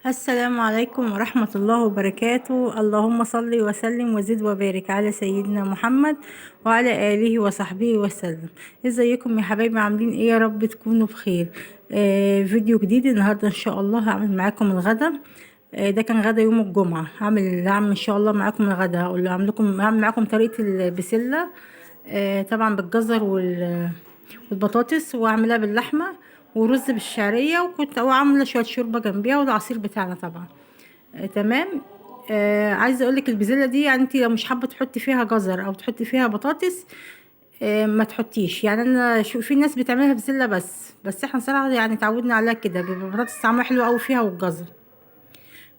السلام عليكم ورحمة الله وبركاته. اللهم صل وسلم وزد وبارك على سيدنا محمد وعلى آله وصحبه وسلم. ازيكم يا حبايبي؟ عاملين ايه؟ يا رب تكونوا بخير. فيديو جديد النهاردة ان شاء الله. هعمل معاكم الغدا. ده كان غدا يوم الجمعة. هعمل ان شاء الله معاكم الغدا. هعمل معاكم طريقة البسلة. طبعا بالجزر والبطاطس، واعملها باللحمه، ورز بالشعريه، وكنت عامله شويه شوربه جنبيها، والعصير بتاعنا طبعا. تمام. عايزه اقولك البزله دي، يعني انت لو مش حابه تحطي فيها جزر او تحطي فيها بطاطس، ما تحطيش. يعني انا شو في ناس بتعملها بزله بس احنا صراحه يعني اتعودنا عليها كده، بيبقى بطاطس طعمها حلو قوي فيها، والجزر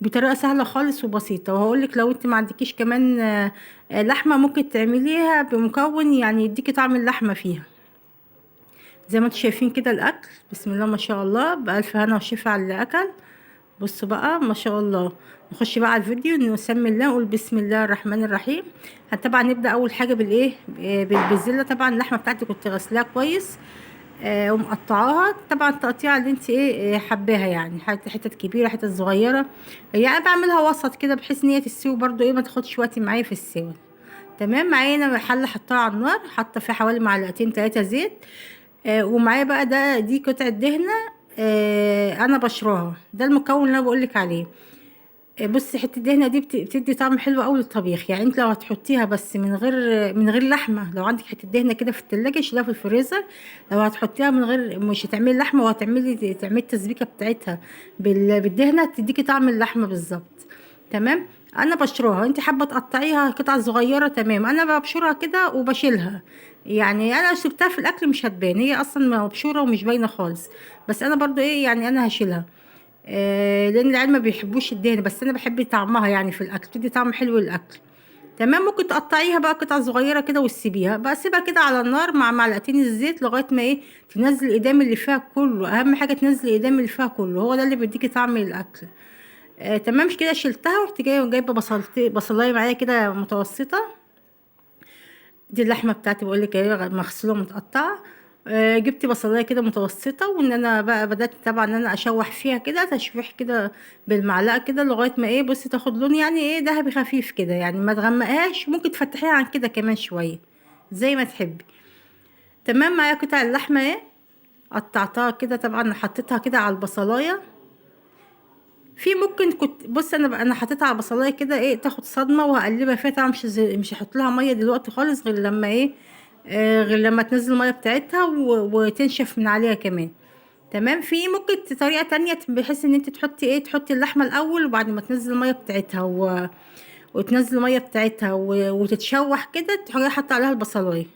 بطريقه سهله خالص وبسيطه. وهقولك لو انت ما عندكيش كمان لحمه، ممكن تعمليها بمكون يعني يديكي طعم اللحمه فيها. زي ما انتم شايفين كده الاكل، بسم الله ما شاء الله، بألف هنا وشفا على اللي اكل. بصوا بقى ما شاء الله. نخش بقى على الفيديو، نسمي الله، نقول بسم الله الرحمن الرحيم. طبعا نبدا اول حاجه بالايه، بالبزله. طبعا اللحمه بتاعتي كنت غسلاها كويس، ومقطعاها طبعا التقطيعه اللي انت ايه حباها، يعني حتت كبيره حتت صغيره. يعني بعملها وسط كده بحيث ان هي تستوي برضو ايه، ما تاخدش وقت معايا في السوا. تمام. معايا انا حله حطها على النار، حاطه فيها حوالي معلقتين 3 زيت. ومعايا بقى دي قطعة دهنة. انا بشراها، ده المكون اللي انا بقولك عليه. بصي حتة الدهنة دي بتدي طعم حلو قوي للطبيخ. يعني انت لو هتحطيها بس من غير لحمة، لو عندك حتة دهنة كده في التلاجة شيلها في الفريزر. لو هتحطيها من غير، مش هتعملي لحمة تعملي التسبيكة بتاعتها بالدهنة، تديكي طعم اللحمة بالظبط. تمام. انا بشرها، انت حابه تقطعيها قطع صغيره، تمام. انا ببشرها كده وبشيلها. يعني انا سبتها في الاكل مش هتبان، هي اصلا مبشوره ومش باينه خالص. بس انا برضو ايه، يعني انا هشيلها. لان العيال ما بيحبوش الدهن، بس انا بحب طعمها يعني في الاكل، بتدي طعم حلو للاكل. تمام. ممكن تقطعيها بقى قطع صغيره كده وتسيبيها بقى، سيبها كده على النار مع معلقتين الزيت لغايه ما ايه، تنزل الادام اللي فيها كله. اهم حاجه تنزل الادام اللي فيها كله، هو ده اللي بيديكي طعم الاكل. تمام. مش كده شلتها، ورحت جايبه بصلايه معايا كده متوسطه. دي اللحمه بتاعتي بقول لك ايه، مغسوله متقطعه. جبت بصلايه كده متوسطه، وان انا بقى بدات طبعا ان انا اشوح فيها كده تشويح كده بالمعلقه كده لغايه ما ايه، بصي تاخد لون يعني ايه ذهبي خفيف كده، يعني ما تغمقهاش، ممكن تفتحيها عن كده كمان شويه زي ما تحبي. تمام. معايا قطع اللحمه ايه، قطعتها كده طبعا، حطيتها كده على البصلايه. في ممكن كنت بص، انا حطيتها على بصلايه كده ايه، تاخد صدمه، وهقلبها فيها طبعا. مش هحط لها ميه دلوقتي خالص، غير لما ايه، غير لما تنزل الميه بتاعتها وتنشف من عليها كمان. تمام. في ممكن طريقه تانية، بحيث ان انت تحطي ايه، تحطي اللحمه الاول، وبعد ما تنزل الميه بتاعتها وتنزل الميه بتاعتها وتتشوح كده، تروحي حاطه عليها البصلايه.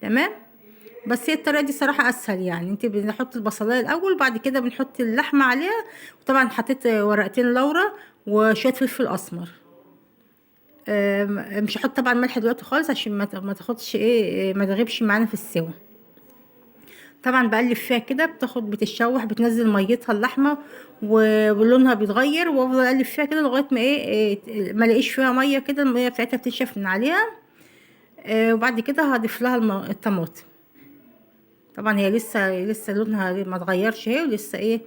تمام. بس هي الطريقه دي صراحه اسهل، يعني انت بنحط البصلايه الاول، وبعد كده بنحط اللحمه عليها. وطبعا حطيت ورقتين لورا وشويه فلفل اسمر. مش هحط طبعا ملح دلوقتي خالص، عشان ما تاخدش ايه، ما تغيبش معانا في السوا. طبعا بقلب فيها كده، بتتشوح، بتنزل ميتها اللحمه ولونها بيتغير، وافضل اقلب فيها كده لغايه ما ايه ما الاقيش فيها ميه كده، الميه بتاعتها بتنشف من عليها. وبعد كده هضيف لها الطماطم. طبعا هي لسه لونها ما اتغيرش اهي، ولسه ايه،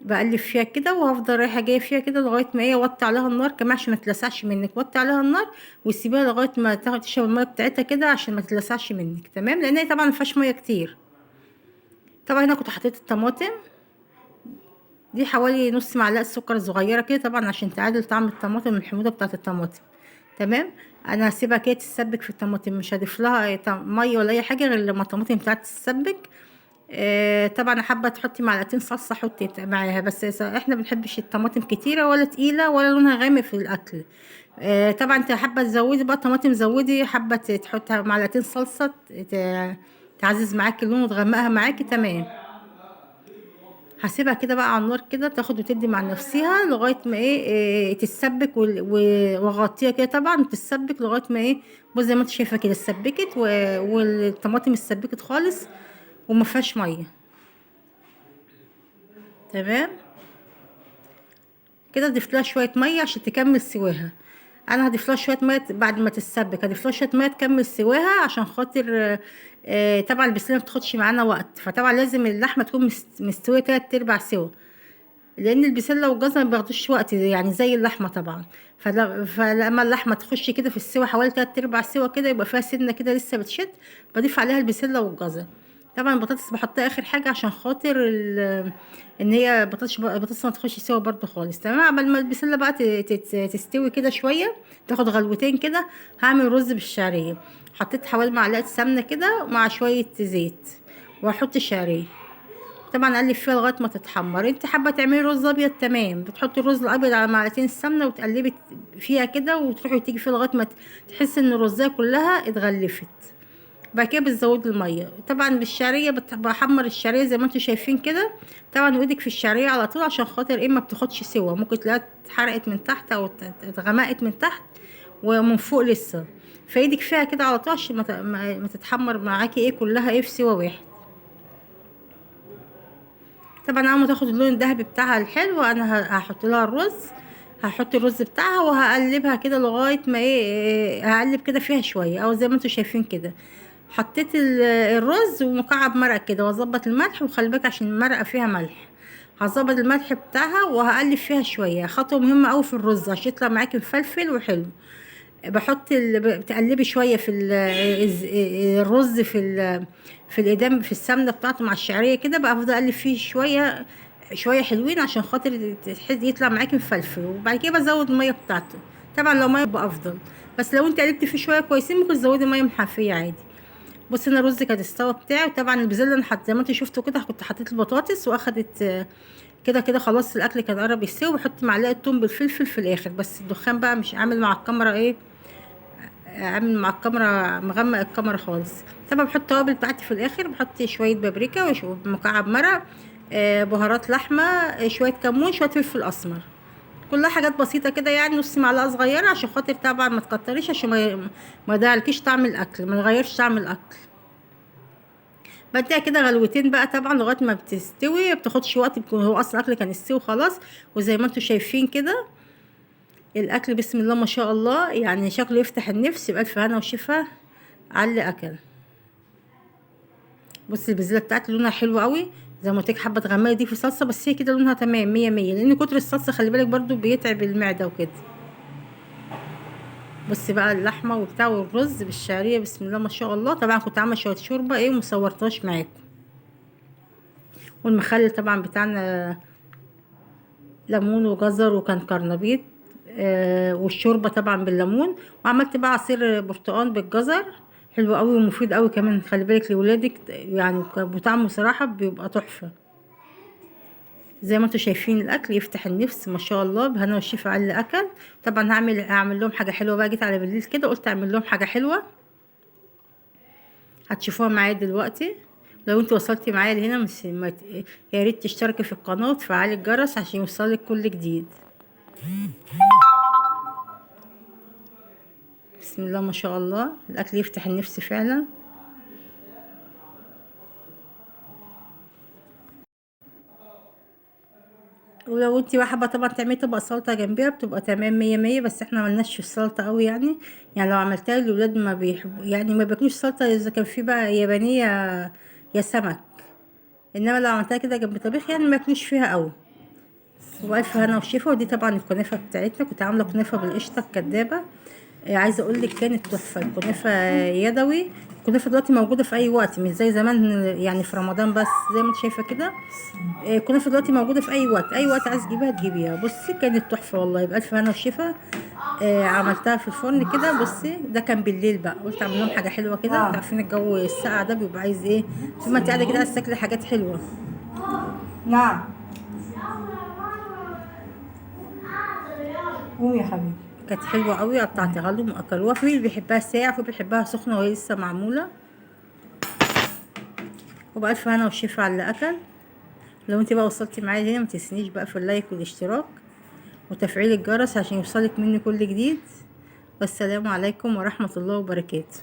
بقلب فيها كده، وهفضل رايحه جايه فيها كده لغايه ما ايه، وطي عليها النار كمان عشان ما تلسعش منك. وطي عليها النار وسيبيها لغايه ما تاخد تشرب الميه بتاعتها كده، عشان ما تلسعش منك. تمام. لان هي طبعا ما فيهاش ميه كتير. طبعا هنا كنت حطيت الطماطم دي حوالي نص معلقه سكر صغيره كده، طبعا عشان تعادل طعم الطماطم من الحموضه بتاعه الطماطم. تمام. انا هسيبها كده تتسبك في الطماطم، مش هضيف لها ميه ولا اي حاجه غير لما الطماطم بتاعتي تتسبك. طبعا حابه تحطي معلقتين صلصه حطي معاها، بس احنا بنحبش الطماطم كتيره ولا تقيله ولا لونها غامق في الاكل. طبعا انت حابه تزودي بقى طماطم زودي، حابه تحطي معلقتين صلصه تعزز معاكي اللون وتغمقها معاكي. تمام. هسيبها كده بقى على النار كده، تاخد وتدي مع نفسها لغايه ما ايه تتسبك، واغطيها كده طبعا تتسبك لغايه ما ايه، بص زي ما انت شايفه كده اتسبكت، والطماطم اتسبكت خالص وما فيهاش ميه. تمام. كده ضفت لها شويه ميه عشان تكمل سواها. انا هضيف لها شويه ميه بعد ما تتسبك، هضيف لها شويه ميه تكمل سواها، عشان خاطر طبعا البسله ما بتاخدش معانا وقت، فطبعا لازم اللحمه تكون مستويه 3/4 سوا. لان البسله والجزر ما بياخدوش وقت يعني زي اللحمه طبعا. فلما اللحمه تخش كده في السوا حوالي 3/4 سوا كده، يبقى فيها سنه كده لسه بتشد، بضيف عليها البسله والجزر. طبعا البطاطس بحطها اخر حاجه عشان خاطر ان هي بطاطس ما تخش سوا برضو خالص. تمام، قبل ما البسله بقى تستوي كده شويه، تاخد غلوتين كده، هعمل رز بالشعريه. حطيت حوالي معلقه سمنه كده مع شويه زيت، واحط الشعريه. طبعا اقلب فيها لغايه ما تتحمر. انت حابه تعملي رز ابيض، تمام، بتحطي الرز الابيض على معلقتين السمنه وتقلبي فيها كده، وتروحي تيجي فيها لغايه ما تحسي ان الرزايه كلها اتغلفت. بعد كده بتزودي الميه. طبعا بالشعريه بحمر الشعريه زي ما انتم شايفين كده. طبعا وايدك في الشعريه على طول عشان خاطر ايه، ما بتاخدش سوا، ممكن تلاقيها اتحرقت من تحت او اتغمقت من تحت ومن فوق لسه. فايدك فيها كده على طول عشان ما تتحمر معاكي ايه كلها ايه في سوا واحد. طبعا اول ما تاخد اللون الذهبي بتاعها الحلو، انا هحط لها الرز. هحط الرز بتاعها وهقلبها كده لغايه ما هقلب كده فيها شويه، او زي ما انتم شايفين كده. حطيت الرز ومكعب مرق كده، واظبط الملح، وخلي بالك عشان المرقه فيها ملح. هظبط الملح بتاعها وهقلب فيها شويه. خطوه مهمه قوي في الرز عشان يطلع معاكي مفلفل وحلو. بتقلبي شويه في الرز في الإدام في السمنه بتاعته مع الشعريه كده بقى. افضل اقلب فيه شويه شويه حلوين عشان خاطر يطلع معاكي مفلفل. وبعد كده بزود الميه بتاعته. طبعا لو ميه يبقى افضل، بس لو انت قلبتي فيه شويه كويسين ممكن تزودي ميه محفيه عادي. بصي انا الرز كان استوى بتاعي. وطبعا البزله انا زي ما انتوا شفتوا كده كنت حطيت البطاطس واخدت كده كده خلاص. الاكل كان قرب يستوي. بحط معلقه توم بالفلفل في الاخر، بس الدخان بقى مش عامل مع الكاميرا ايه، عامل مع الكاميرا مغمق الكاميرا خالص. طبعا بحط التوابل بتاعتي في الاخر. بحط شويه بابريكا ومكعب مرق، بهارات لحمه، شويه كمون، شويه فلفل اسمر. كلها حاجات بسيطه كده يعني، نص معلقه صغيره عشان خاطر طبعا ما تكتريش، عشان ما يضيعلكيش طعم الاكل، ما نغيرش طعم الاكل. بديها كده غلوتين بقى طبعا لغايه ما بتستوي. بتاخدش وقت، بيكون هو اصلا الاكل كان استوي خلاص. وزي ما انتم شايفين كده الاكل بسم الله ما شاء الله، يعني شكله يفتح النفس. بألف هنا وشفا على اللي اكل. بصي البزله بتاعتي لونها حلو قوي. زي ما قلت لك حابه تغمقي دي في صلصه، بس هي كده لونها تمام مية مية، لان كتر الصلصه خلي بالك برضو بيتعب المعده وكده. بصي بقى اللحمه وبتاع والرز بالشعريه بسم الله ما شاء الله. طبعا كنت عامله شويه شوربه ايه ومصورتهاش معاكم. والمخلل طبعا بتاعنا ليمون وجزر وكان كرنبيط، والشوربه طبعا بالليمون. وعملت بقى عصير برتقال بالجزر حلو قوي ومفيد قوي كمان. خلي بالك لولادك يعني، بطعمه صراحه بيبقى تحفه. زي ما انتوا شايفين الاكل يفتح النفس ما شاء الله. بهنا والشفا على اللي اكل. طبعا هعمل لهم حاجه حلوه بقى. جيت على بالليل كده قلت اعمل لهم حاجه حلوه، هتشوفوها معايا دلوقتي. لو انت وصلتي معايا لهنا يا ريت تشتركي في القناه وتفعلي الجرس عشان يوصلك كل جديد. بسم الله ما شاء الله الاكل يفتح النفس فعلا. ولو انت بقى حابه طبعا تعملي طبق سلطه جنبيها بتبقى تمام مية مية، بس احنا ملناش في السلطه قوي يعني. يعني لو عملتها للولاد ما بيحبوا يعني، ما بياكلوش سلطه اذا كان في بقى يابانيه يا سمك. انما لو عملتها كده جنب طبيخ يعني ما ياكلوش فيها قوي. والف هنا وشفا. ودي طبعا الكنافه بتاعتنا، كنت عامله كنافه بالقشطه الكدابه. عايزه اقول لك كانت تحفه الكنافه يدوي. الكنافه دلوقتي موجوده في اي وقت مش زي زمان يعني في رمضان بس زي ما انت شايفه كده. الكنافه دلوقتي موجوده في اي وقت، اي وقت عايز تجيبيها تجيبيها. بصي كانت تحفه والله بألف هنا وشفا. عملتها في الفرن كده. بصي ده كان بالليل بقى، قلت اعمل لهم حاجه حلوه كده. انتوا عارفين الجو الساقع ده بيبقى عايز ايه، طول ما انت قاعده كده عايز تاكلي حاجات حلوه. نعم قومي يا حبيبي. كانت حلوه قوي، قطعتها لهم واكلوها. في اللي بيحبها ساقعه وفي اللي بيحبها سخنه وهي لسه معموله. وبألف هنا والشفا على اللي اكل. لو انت بقى وصلتي معايا هنا ما تنسينيش بقى في اللايك والاشتراك وتفعيل الجرس عشان يوصلك مني كل جديد. والسلام عليكم ورحمة الله وبركاته.